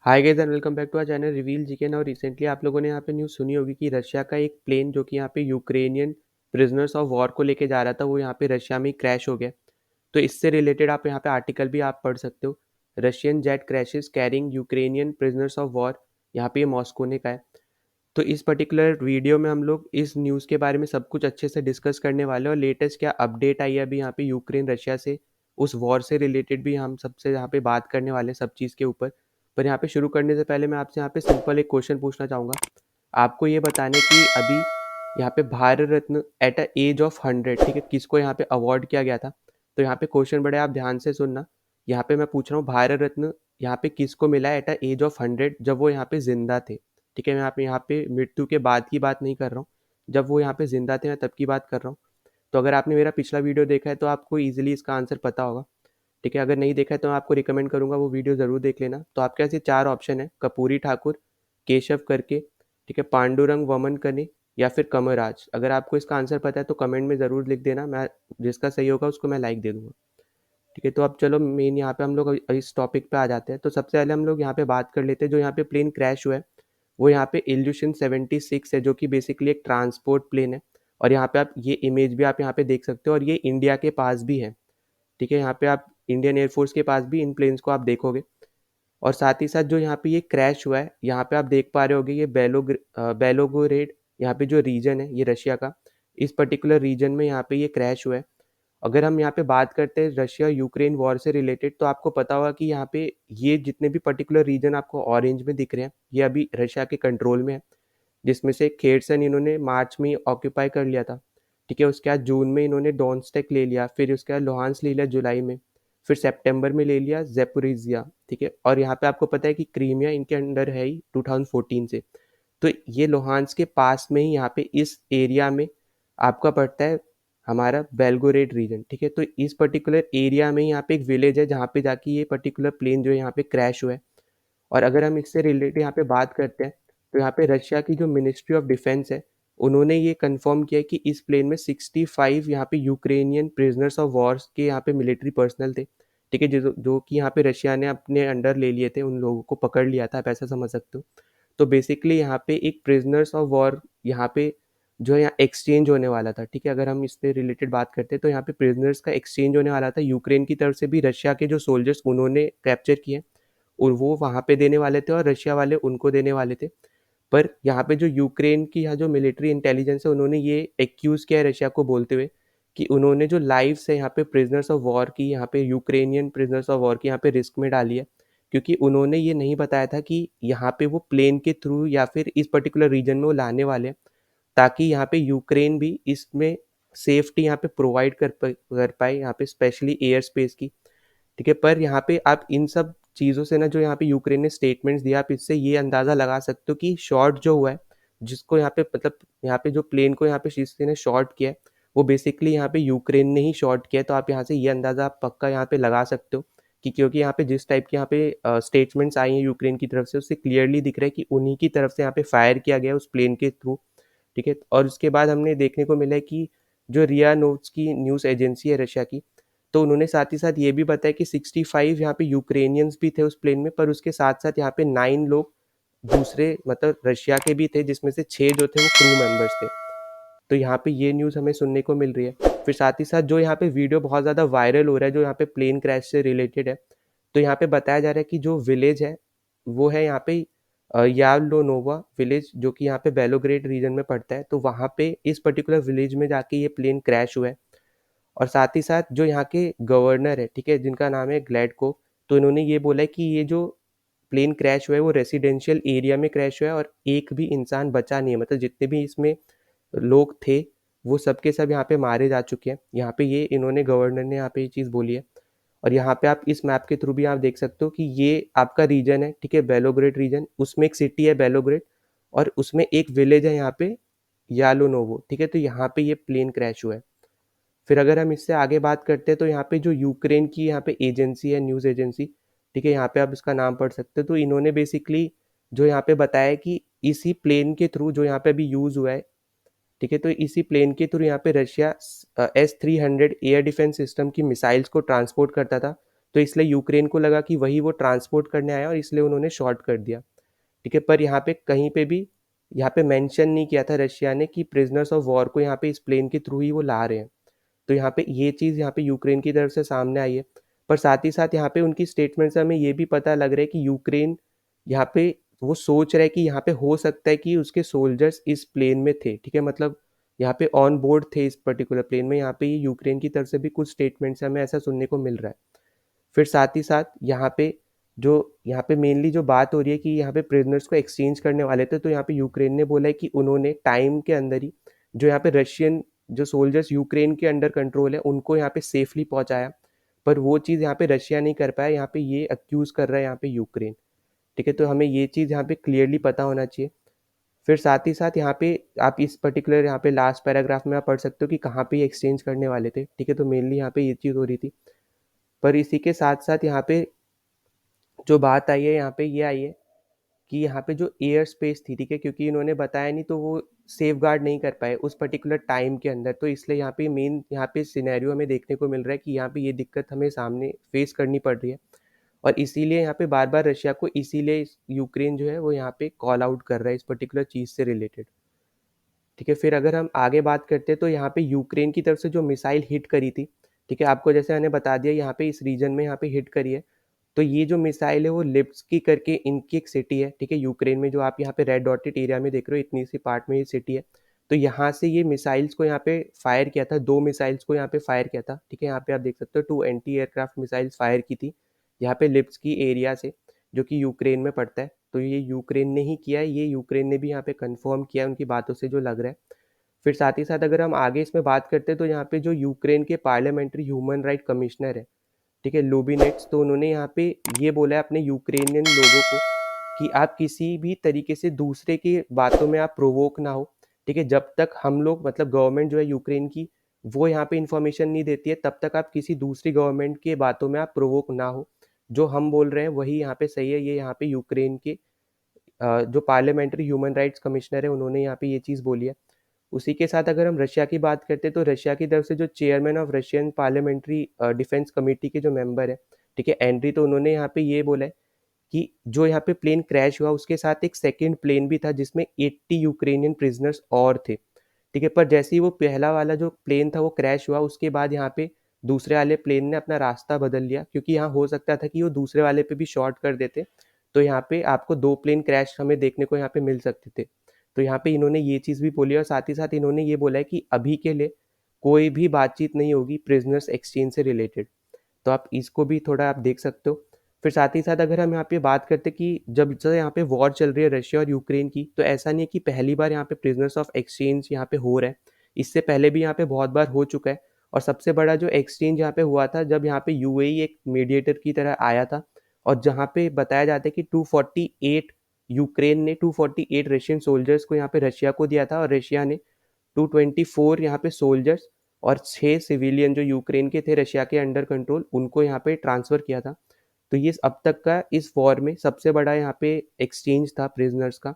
Hi guys and welcome back to our channel reveal GK. Now recently आप लोगों ने यहाँ पे न्यूज़ सुनी होगी कि रशिया का एक प्लेन जो कि यहाँ पे यूक्रेनियन प्रिजनर्स ऑफ वॉर को लेके जा रहा था, वो यहाँ पे रशिया में क्रैश हो गया। तो इससे रिलेटेड आप यहाँ पे आर्टिकल भी आप पढ़ सकते हो। Russian jet crashes carrying Ukrainian prisoners of war, यहाँ पे ये मॉस्को ने कहा है। तो इस पर्टिकुलर वीडियो में हम लोग इस न्यूज़ के बारे में सब कुछ अच्छे से डिस्कस करने वाले हैं और लेटेस्ट क्या अपडेट आई है अभी यहाँ पे यूक्रेन रशिया से, उस वॉर से रिलेटेड भी हम सबसे यहाँ पे बात करने वाले हैं सब चीज़ के ऊपर। पर यहाँ पे शुरू करने से पहले मैं आपसे यहाँ पे सिंपल एक क्वेश्चन पूछना चाहूँगा। आपको ये बताने कि अभी यहाँ पे Bharat Ratna at a as of 100, ठीक है, किसको यहाँ पे अवार्ड किया गया था। तो यहाँ पे क्वेश्चन बड़े आप ध्यान से सुनना। यहाँ पे मैं पूछ रहा हूँ भारत रत्न यहाँ पे किसको मिला है एट अ एज ऑफ 100, जब वो यहाँ पे जिंदा थे। ठीक है, मैं यहाँ पे मृत्यु के बाद की बात नहीं कर रहा हूँ, जब वो यहाँ पे जिंदा थे मैं तब की बात कर रहा हूँ। तो अगर आपने मेरा पिछला वीडियो देखा है तो आपको ईजिली इसका आंसर पता होगा। ठीक है, अगर नहीं देखा है तो मैं आपको रिकमेंड करूंगा वो वीडियो ज़रूर देख लेना। तो आपके पास ये 4 ऑप्शन है, कपूरी ठाकुर, केशव करके, ठीक है, पांडुरंग वमन कने या फिर कमराज। अगर आपको इसका आंसर पता है तो कमेंट में ज़रूर लिख देना, मैं जिसका सही होगा उसको मैं लाइक दे दूंगा। ठीक है, तो अब चलो मेन यहाँ पे हम लोग इस टॉपिक पे आ जाते हैं। तो सबसे पहले हम लोग यहाँ पे बात कर लेते हैं जो यहाँ पे प्लेन क्रैश हुआ है, वो यहाँ पे इल्यूशन 76 है, जो कि बेसिकली एक ट्रांसपोर्ट प्लेन है। और यहाँ पे आप ये इमेज भी आप यहाँ पे देख सकते हो और ये इंडिया के पास भी है। ठीक है, यहाँ पे आप इंडियन एयरफोर्स के पास भी इन प्लेन्स को आप देखोगे। और साथ ही साथ जो यहाँ पे ये क्रैश हुआ है, यहाँ पे आप देख पा रहे होगे ये बेलोगोरेड यहाँ पे जो रीजन है ये रशिया का, इस पर्टिकुलर रीजन में यहाँ पे ये क्रैश हुआ है। अगर हम यहाँ पे बात करते हैं रशिया यूक्रेन वॉर से रिलेटेड, तो आपको पता होगा कि यहाँ पे ये जितने भी पर्टिकुलर रीजन आपको ऑरेंज में दिख रहे हैं ये अभी रशिया के कंट्रोल में है, जिसमें से खेरसन इन्होंने मार्च में ऑक्यूपाई कर लिया था। ठीक है, उसके बाद जून में इन्होंने डोनेत्स्क ले लिया, फिर उसके बाद लुहांस्क ले लिया जुलाई में, फिर सितंबर में ले लिया ज़ैपोरिज़िया। ठीक है, और यहाँ पे आपको पता है कि क्रीमिया इनके अंडर है ही 2014 से। तो ये लुहांस्क के पास में ही यहाँ पे इस एरिया में आपका पड़ता है हमारा बेलगोरेड रीजन। ठीक है, तो इस पर्टिकुलर एरिया में यहाँ पे एक विलेज है जहाँ पे जाके ये पर्टिकुलर प्लेन जो है यहाँ पे क्रैश हुआ है। और अगर हम इससे रिलेटेड यहाँ पे बात करते हैं तो यहाँ पे रशिया की जो मिनिस्ट्री ऑफ डिफेंस है, उन्होंने ये कंफर्म किया है कि इस प्लेन में 65 यहाँ पे यूक्रेनियन प्रिजनर्स ऑफ वॉर्स के यहाँ पे मिलिट्री पर्सनल थे। ठीक है, जो कि यहाँ पे रशिया ने अपने अंडर ले लिए थे, उन लोगों को पकड़ लिया था, आप ऐसा समझ सकते हो। तो बेसिकली यहाँ पे एक प्रिजनर्स ऑफ वॉर यहाँ पे जो है यहाँ एक्सचेंज होने वाला था। ठीक है, अगर हम इससे रिलेटेड बात करते हैं तो यहाँ पे प्रिजनर्स का एक्सचेंज होने वाला था, यूक्रेन की तरफ से भी रशिया के जो सोल्जर्स उन्होंने कैप्चर किए और वो वहाँ पे देने वाले थे और रशिया वाले उनको देने वाले थे। पर यहाँ पे जो यूक्रेन की यहाँ जो मिलिट्री इंटेलिजेंस है, उन्होंने ये एक्यूज़ किया है रशिया को बोलते हुए कि उन्होंने जो लाइव्स है यहाँ पे प्रिजनर्स ऑफ वॉर की, यहाँ पे यूक्रेनियन प्रिजनर्स ऑफ वॉर की यहाँ पे रिस्क में डाली है, क्योंकि उन्होंने ये नहीं बताया था कि यहाँ पे वो प्लेन के थ्रू या फिर इस पर्टिकुलर रीजन में वो लाने वाले हैं, ताकि यहाँ पे यूक्रेन भी इसमें सेफ्टी यहाँ पे प्रोवाइड कर पाए यहाँ पे स्पेशली एयर स्पेस की। ठीक है, पर यहाँ पे आप इन सब चीज़ों से ना, जो यहाँ पे यूक्रेन ने स्टेटमेंट्स दिया, आप इससे ये अंदाज़ा लगा सकते हो कि शॉट जो हुआ है, जिसको यहाँ पे मतलब यहाँ पे जो प्लेन को यहाँ पे किसी ने शॉट किया है, वो बेसिकली यहाँ पे यूक्रेन ने ही शॉट किया है। तो आप यहाँ से ये अंदाज़ा आप पक्का यहाँ पे लगा सकते हो कि क्योंकि यहाँ पे जिस टाइप के यहाँ पे स्टेटमेंट्स आई हैं यूक्रेन की तरफ से, उससे क्लियरली दिख रहा है कि उन्हीं की तरफ से यहाँ पे फायर किया गया उस प्लेन के थ्रू। ठीक है, और उसके बाद हमने देखने को मिला है कि जो रिया नोट्स की न्यूज़ एजेंसी है रशिया की, तो उन्होंने साथ ही साथ ये भी बताया कि 65 यहाँ पे यूक्रेनियंस भी थे उस प्लेन में, पर उसके साथ साथ यहाँ पे 9 लोग दूसरे मतलब रशिया के भी थे, जिसमें से 6 जो थे वो क्रू मेंबर्स थे। तो यहाँ पे ये न्यूज़ हमें सुनने को मिल रही है। फिर साथ ही साथ जो यहाँ पे वीडियो बहुत ज़्यादा वायरल हो रहा है जो यहाँ पे प्लेन क्रैश से रिलेटेड है, तो यहाँ पे बताया जा रहा है कि जो विलेज है वो है यहाँ पे यालोनोवा विलेज, जो कि यहाँ पे बेलोग्रेड रीजन में पड़ता है। तो वहाँ पे इस पर्टिकुलर विलेज में जाके ये प्लेन क्रैश हुआ है। और साथ ही साथ जो यहाँ के गवर्नर है, ठीक है, जिनका नाम है ग्लैडको, तो इन्होंने ये बोला है कि ये जो प्लेन क्रैश हुआ है वो रेसिडेंशियल एरिया में क्रैश हुआ है और एक भी इंसान बचा नहीं है, मतलब जितने भी इसमें लोग थे वो सब के सब यहाँ पे मारे जा चुके हैं। यहाँ पे ये इन्होंने गवर्नर ने यहाँ पे ये चीज़ बोली है। और यहाँ पे आप इस मैप के थ्रू भी आप देख सकते हो कि ये आपका रीजन है, ठीक है, बेलोग्रेड रीजन, उसमें एक सिटी है बेलोग्रेड और उसमें एक विलेज है यहाँ पे यालोनोवो। ठीक है, तो यहाँ पे ये प्लेन क्रैश हुआ है। फिर अगर हम इससे आगे बात करते हैं तो यहाँ पे जो यूक्रेन की यहाँ पे एजेंसी है, न्यूज़ एजेंसी, ठीक है, यहाँ पे आप इसका नाम पढ़ सकते हो। तो इन्होंने बेसिकली जो यहाँ पे बताया कि इसी प्लेन के थ्रू जो यहाँ पे अभी यूज़ हुआ है, ठीक है, तो इसी प्लेन के थ्रू यहाँ पे Russia S-300 air defence system की मिसाइल्स को ट्रांसपोर्ट करता था। तो इसलिए यूक्रेन को लगा कि वही वो ट्रांसपोर्ट करने आया और इसलिए उन्होंने शॉर्ट कर दिया, ठीक है। पर यहाँ पे कहीं पे भी यहाँ पे मेंशन नहीं किया था रशिया ने कि प्रिजनर्स ऑफ वॉर को यहाँ पे इस प्लेन के थ्रू ही वो ला रहे हैं। तो यहाँ पे ये चीज़ यहाँ पे यूक्रेन की तरफ से सामने आई है। पर साथ ही साथ यहाँ पे उनकी स्टेटमेंट से हमें ये भी पता लग रहा है कि यूक्रेन यहाँ पे वो सोच रहा है कि यहाँ पे हो सकता है कि उसके सोल्जर्स इस प्लेन में थे, ठीक है। मतलब यहाँ पे ऑन बोर्ड थे इस पर्टिकुलर प्लेन में। यहाँ पे ये यूक्रेन की तरफ से भी कुछ स्टेटमेंट से हमें ऐसा सुनने को मिल रहा है। फिर साथ ही साथ यहाँ पे मेनली जो बात हो रही है कि यहाँ पे प्रिजनर्स को एक्सचेंज करने वाले थे, तो यहाँ पे यूक्रेन ने बोला है कि उन्होंने टाइम के अंदर ही जो यहाँ पे रशियन जो सोल्जर्स यूक्रेन के अंडर कंट्रोल है उनको यहाँ पे सेफली पहुंचाया। पर वो चीज़ यहाँ पे रशिया नहीं कर पाया, यहाँ पे ये अक्यूज कर रहा है यहाँ पे यूक्रेन, ठीक है। तो हमें ये चीज़ यहाँ पे क्लियरली पता होना चाहिए। फिर साथ ही साथ यहाँ पे आप इस पर्टिकुलर यहाँ पे लास्ट पैराग्राफ में आप पढ़ सकते हो कि कहाँ पे ये एक्सचेंज करने वाले थे, ठीक है। तो मेनली यहाँ पे ये चीज़ हो रही थी। पर इसी के साथ साथ यहाँ पे जो बात आई है यहाँ पे ये आई है कि यहाँ पे जो एयर स्पेस थी, ठीक है, क्योंकि इन्होंने बताया नहीं तो वो सेफ गार्ड नहीं कर पाए उस पर्टिकुलर टाइम के अंदर। तो इसलिए यहाँ पे मेन यहाँ पे सिनेरियो हमें देखने को मिल रहा है कि यहाँ पे ये दिक्कत हमें सामने फेस करनी पड़ रही है। और इसीलिए यहाँ पे बार बार रशिया को इसीलिए यूक्रेन जो है वो यहाँ पे कॉल आउट कर रहा है इस पर्टिकुलर चीज़ से रिलेटेड, ठीक है। फिर अगर हम आगे बात करते हैं तो यहाँ पे यूक्रेन की तरफ से जो मिसाइल हिट करी थी, ठीक है, आपको जैसे मैंने बता दिया यहाँ पे इस रीजन में यहाँ पे हिट करी है। तो ये जो मिसाइल है वो लिप्स्की करके इनकी एक सिटी है, ठीक है, यूक्रेन में, जो आप यहाँ पे रेड डॉटेड एरिया में देख रहे हो, इतनी सी पार्ट में ये सिटी है। तो यहाँ से ये मिसाइल्स को यहाँ पे फायर किया था, 2 मिसाइल्स को यहाँ पे फायर किया था, ठीक है। यहाँ पे आप देख सकते हो 2 एंटी एयरक्राफ्ट मिसाइल्स फायर की थी यहाँ पे लिप्स्की एरिया से, जो कि यूक्रेन में पड़ता है। तो ये यूक्रेन ने ही किया है, ये यूक्रेन ने भी यहाँ पे कन्फर्म किया है उनकी बातों से जो लग रहा है। फिर साथ ही साथ अगर हम आगे इसमें बात करते हैं तो यहाँ पे जो यूक्रेन के पार्लियामेंट्री ह्यूमन राइट कमिश्नर है, ठीक है, लुबिनेट्स, तो उन्होंने यहाँ पे ये बोला है अपने यूक्रेनियन लोगों को कि आप किसी भी तरीके से दूसरे की बातों में आप प्रोवोक ना हो, ठीक है। जब तक हम लोग मतलब गवर्नमेंट जो है यूक्रेन की वो यहाँ पे इंफॉर्मेशन नहीं देती है, तब तक आप किसी दूसरी गवर्नमेंट के बातों में आप प्रोवोक ना हो। जो हम बोल रहे हैं वही यहाँ पे सही है। ये यहाँ पे यूक्रेन के जो पार्लियामेंट्री ह्यूमन राइट्स कमिश्नर है उन्होंने यहाँ पे ये चीज़ बोली है। उसी के साथ अगर हम रशिया की बात करते हैं तो रशिया की तरफ से जो chairman of Russian parliamentary defence committee के जो मेंबर है, ठीक है, एंड्री, तो उन्होंने यहाँ पे ये बोला है कि जो यहाँ पे प्लेन क्रैश हुआ उसके साथ एक सेकंड प्लेन भी था जिसमें 80 यूक्रेनियन प्रिजनर्स और थे, ठीक है। पर जैसे ही वो पहला वाला जो प्लेन था वो क्रैश हुआ उसके बाद यहाँ पे दूसरे वाले प्लेन ने अपना रास्ता बदल लिया, क्योंकि यहाँ हो सकता था कि वो दूसरे वाले पे भी शॉर्ट कर देते, तो यहाँ पे आपको 2 प्लेन क्रैश हमें देखने को यहाँ पे मिल सकते थे। तो यहाँ पे इन्होंने ये चीज़ भी बोली और साथ ही साथ इन्होंने ये बोला है कि अभी के लिए कोई भी बातचीत नहीं होगी प्रिजनर्स एक्सचेंज से रिलेटेड। तो आप इसको भी थोड़ा आप देख सकते हो। फिर साथ ही साथ अगर हम यहाँ पे बात करते हैं कि जब से यहाँ पे वॉर चल रही है रशिया और यूक्रेन की, तो ऐसा नहीं है कि पहली बार यहाँ पे प्रिजनर्स ऑफ एक्सचेंज यहाँ पे हो रहा है। इससे पहले भी यहाँ पे बहुत बार हो चुका है। और सबसे बड़ा जो एक्सचेंज यहाँ पे हुआ था जब यहाँ पे यूएई एक मीडिएटर की तरह आया था, और जहाँ पे बताया जाता है कि 248 यूक्रेन ने 248 रशियन सोल्जर्स को यहाँ पे रशिया को दिया था, और रशिया ने 224 यहाँ पे सोल्जर्स और 6 सिविलियन जो यूक्रेन के थे रशिया के अंडर कंट्रोल, उनको यहाँ पे ट्रांसफ़र किया था। तो ये अब तक का इस वॉर में सबसे बड़ा यहाँ पे एक्सचेंज था प्रिजनर्स का।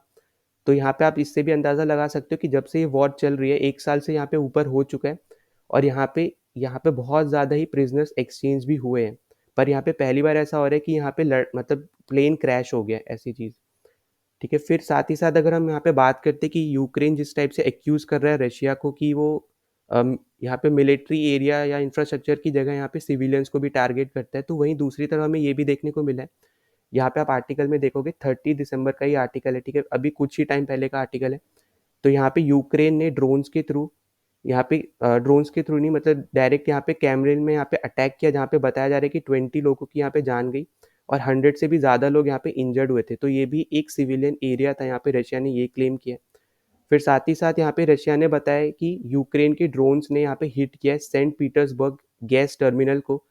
तो यहाँ पे आप इससे भी अंदाज़ा लगा सकते हो कि जब से ये वॉर चल रही है 1 साल से यहाँ पे ऊपर हो चुका है, और यहाँ पे बहुत ज़्यादा ही प्रिजनर्स एक्सचेंज भी हुए हैं। पर यहाँ पे पहली बार ऐसा हो रहा है कि यहाँ पे मतलब प्लेन क्रैश हो गया, ऐसी चीज़, ठीक है। फिर साथ ही साथ अगर हम यहाँ पे बात करते हैं कि यूक्रेन जिस टाइप से एक्यूज़ कर रहा है रशिया को कि वो यहाँ पे मिलिट्री एरिया या इंफ्रास्ट्रक्चर की जगह यहाँ पे सिविलियंस को भी टारगेट करता है, तो वहीं दूसरी तरफ हमें ये भी देखने को मिला है। यहाँ पे आप आर्टिकल में देखोगे 30 दिसंबर का ही आर्टिकल है, ठीक है, अभी कुछ ही टाइम पहले का आर्टिकल है। तो यहाँ पे यूक्रेन ने ड्रोन्स के थ्रू यहाँ पे ड्रोन्स के थ्रू नहीं, मतलब डायरेक्ट यहाँ पे कैमरेन में यहाँ पे अटैक किया, जहाँ पे बताया जा रहा है कि 20 लोगों की यहाँ पे जान गई और 100 से भी ज़्यादा लोग यहाँ पे इंजर्ड हुए थे। तो ये भी एक सिविलियन एरिया था, यहाँ पे रशिया ने ये क्लेम किया। फिर साथ ही साथ यहाँ पे रशिया ने बताया कि यूक्रेन के ड्रोन्स ने यहाँ पे हिट किया है सेंट पीटर्सबर्ग गैस टर्मिनल को,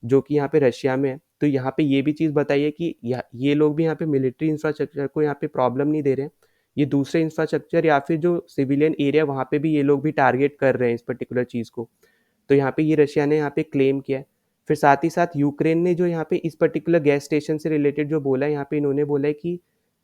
जो कि यहाँ पे रशिया में है। तो यहाँ पे ये भी चीज़ बताई है कि ये लोग भी यहाँ पे मिलिट्री इंफ्रास्ट्रक्चर को यहाँ पे प्रॉब्लम नहीं दे रहे हैं, ये दूसरे इंफ्रास्ट्रक्चर या फिर जो सिविलियन एरिया वहाँ पे भी ये लोग भी टारगेट कर रहे हैं इस पर्टिकुलर चीज़ को। तो यहाँ पे ये रशिया ने यहाँ पे क्लेम किया है। फिर साथ ही साथ यूक्रेन ने जो यहाँ पे इस पर्टिकुलर गैस स्टेशन से रिलेटेड जो बोला है, यहाँ पे इन्होंने बोला है कि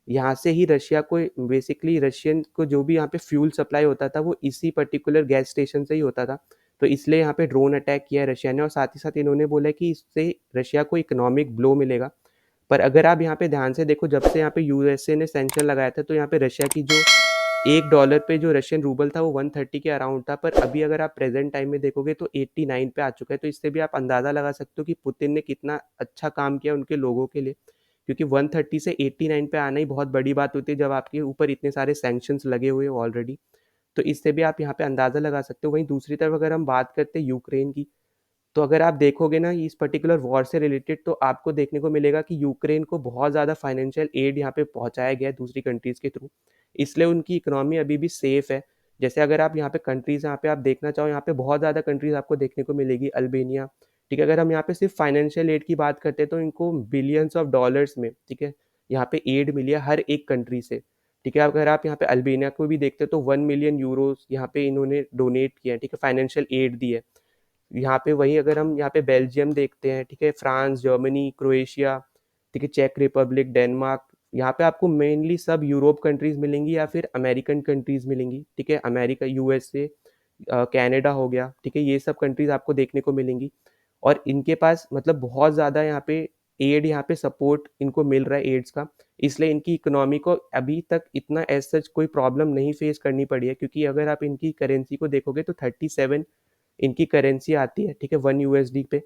यहाँ से ही रशिया को बेसिकली रशियन को जो भी यहाँ पे फ्यूल सप्लाई होता था वो इसी पर्टिकुलर गैस स्टेशन से ही होता था। तो इसलिए यहाँ पे ड्रोन अटैक किया है रशिया ने, और साथ ही साथ इन्होंने बोला है कि इससे रशिया को इकोनॉमिक ब्लो मिलेगा। पर अगर आप यहाँ पे ध्यान से देखो, जब से यहाँ पे यूएसए ने सैंक्शन लगाया था, तो यहाँ पे रशिया की जो $1 पे जो रशियन रूबल था वो 130 के अराउंड था, पर अभी अगर आप प्रेजेंट टाइम में देखोगे तो 89 पे आ चुका है। तो इससे भी आप अंदाज़ा लगा सकते हो कि पुतिन ने कितना अच्छा काम किया उनके लोगों के लिए, क्योंकि 130 से 89 पे आना ही बहुत बड़ी बात होती है जब आपके ऊपर इतने सारे सैंक्शंस लगे हुए हो ऑलरेडी। तो इससे भी आप यहाँ पे अंदाज़ा लगा सकते हो। वहीं दूसरी तरफ अगर हम बात करते हैं यूक्रेन की, तो अगर आप देखोगे ना इस पर्टिकुलर वॉर से रिलेटेड, तो आपको देखने को मिलेगा कि यूक्रेन को बहुत ज़्यादा फाइनेंशियल एड यहाँ पे पहुँचाया गया है दूसरी कंट्रीज़ के थ्रू, इसलिए उनकी इकोनॉमी अभी भी सेफ है। जैसे अगर आप यहाँ पे कंट्रीज़ यहाँ पे आप देखना चाहो, यहाँ पे बहुत ज़्यादा कंट्रीज़ आपको देखने को मिलेगी, अल्बेनिया, ठीक है। अगर हम यहाँ पे सिर्फ फाइनेंशियल एड की बात करते हैं तो इनको बिलियंस ऑफ डॉलर्स में, ठीक है, यहाँ पे एड मिली है हर एक कंट्री से, ठीक है। अगर आप यहाँ पे अल्बेनिया को भी देखते हो तो 1 मिलियन यूरोस यहाँ पे इन्होंने डोनेट किया है, ठीक है, फाइनेंशियल एड दी है यहाँ पे। वहीं अगर हम यहाँ पे बेल्जियम देखते हैं, ठीक है, फ्रांस, जर्मनी, क्रोएशिया, ठीक है, चेक रिपब्लिक, डेनमार्क, यहाँ पे आपको मेनली सब यूरोप कंट्रीज मिलेंगी या फिर अमेरिकन कंट्रीज मिलेंगी, ठीक है, अमेरिका, यूएसए, कनाडा हो गया, ठीक है, ये सब कंट्रीज आपको देखने को मिलेंगी। और इनके पास मतलब बहुत ज़्यादा यहाँ पे एड, यहाँ पे सपोर्ट इनको मिल रहा है एड्स का, इसलिए इनकी इकोनॉमी को अभी तक इतना एज सच कोई प्रॉब्लम नहीं फेस करनी पड़ी है। क्योंकि अगर आप इनकी करेंसी को देखोगे तो 37 इनकी करेंसी आती है, ठीक है, 1 USD पे।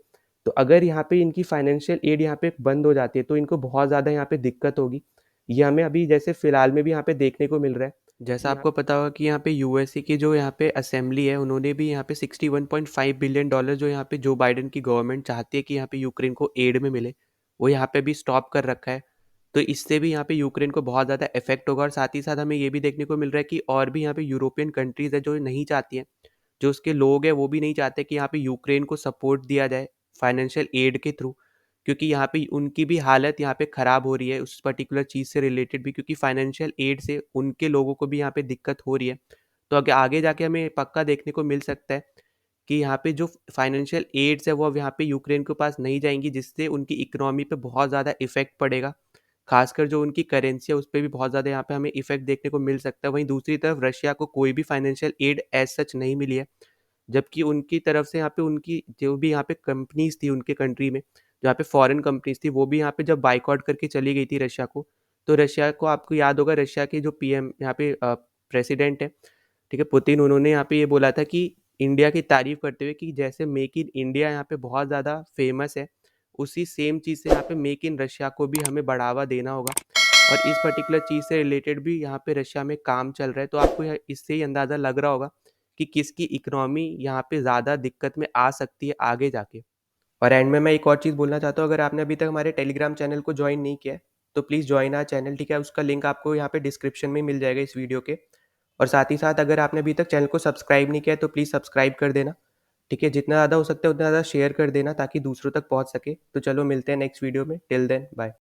तो अगर यहाँ पे इनकी फाइनेंशियल एड यहाँ पे बंद हो जाती है तो इनको बहुत ज़्यादा यहाँ पे दिक्कत होगी। ये हमें अभी जैसे फिलहाल में भी यहाँ पे देखने को मिल रहा है। जैसा आपको पता होगा कि यहाँ पे यूएसए की जो यहाँ पे असेंबली है, उन्होंने भी यहाँ पे $61.5 बिलियन जो यहाँ पे जो बाइडेन की गवर्नमेंट चाहती है कि यहाँ पे यूक्रेन को एड में मिले, वो यहाँ पे भी स्टॉप कर रखा है। तो इससे भी यहाँ पे यूक्रेन को बहुत ज़्यादा इफेक्ट होगा, और साथ ही साथ हमें ये भी देखने को मिल रहा है कि और भी यहाँ पे यूरोपियन कंट्रीज़ है जो नहीं चाहती हैं, जो उसके लोग हैं वो भी नहीं चाहते कि यहाँ पे यूक्रेन को सपोर्ट दिया जाए फाइनेंशियल एड के थ्रू, क्योंकि यहाँ पे उनकी भी हालत यहाँ पे ख़राब हो रही है उस पर्टिकुलर चीज़ से रिलेटेड भी, क्योंकि फाइनेंशियल एड से उनके लोगों को भी यहाँ पे दिक्कत हो रही है। तो आगे आगे जाके हमें पक्का देखने को मिल सकता है कि यहाँ पे जो फाइनेंशियल एड्स है वो अब यहाँ पे यूक्रेन के पास नहीं जाएंगी, जिससे उनकी इकोनॉमी पे बहुत ज़्यादा इफेक्ट पड़ेगा। खासकर जो उनकी करेंसी है उस पर भी बहुत ज़्यादा यहाँ पे हमें इफेक्ट देखने को मिल सकता है। वहीं दूसरी तरफ रशिया को कोई भी फाइनेंशियल एड एज सच नहीं मिली है, जबकि उनकी तरफ से यहाँ पे उनकी जो भी यहाँ पे कंपनीज थी उनके कंट्री में, जहाँ पे फॉरेन कंपनीज थी, वो भी यहाँ पे जब बाइकआउट करके चली गई थी रशिया को, तो रशिया को आपको याद होगा रशिया के जो पीएम यहाँ पे प्रेसिडेंट है, ठीक है, पुतिन, उन्होंने यहाँ पे ये बोला था कि इंडिया की तारीफ करते हुए कि जैसे मेक इन इंडिया यहाँ पे बहुत ज़्यादा फेमस है, उसी सेम चीज़ से यहाँ पे मेक इन रशिया को भी हमें बढ़ावा देना होगा। और इस पर्टिकुलर चीज़ से रिलेटेड भी यहाँ पे रशिया में काम चल रहा है। तो आपको इससे ही अंदाज़ा लग रहा होगा कि किसकी इकोनॉमी यहाँ पे ज़्यादा दिक्कत में आ सकती है आगे जाके। और एंड में मैं एक और चीज़ बोलना चाहता हूँ, अगर आपने अभी तक हमारे टेलीग्राम चैनल को ज्वाइन नहीं किया है तो प्लीज़ ज्वाइन आवर चैनल, ठीक है, उसका लिंक आपको यहाँ पे डिस्क्रिप्शन में मिल जाएगा इस वीडियो के। और साथ ही साथ अगर आपने अभी तक चैनल को सब्सक्राइब नहीं किया है तो प्लीज़ सब्सक्राइब कर देना, ठीक है, जितना ज़्यादा हो सकता है उतना ज़्यादा शेयर कर देना ताकि दूसरों तक पहुँच सके। तो चलो मिलते हैं नेक्स्ट वीडियो में, टिल देन बाय।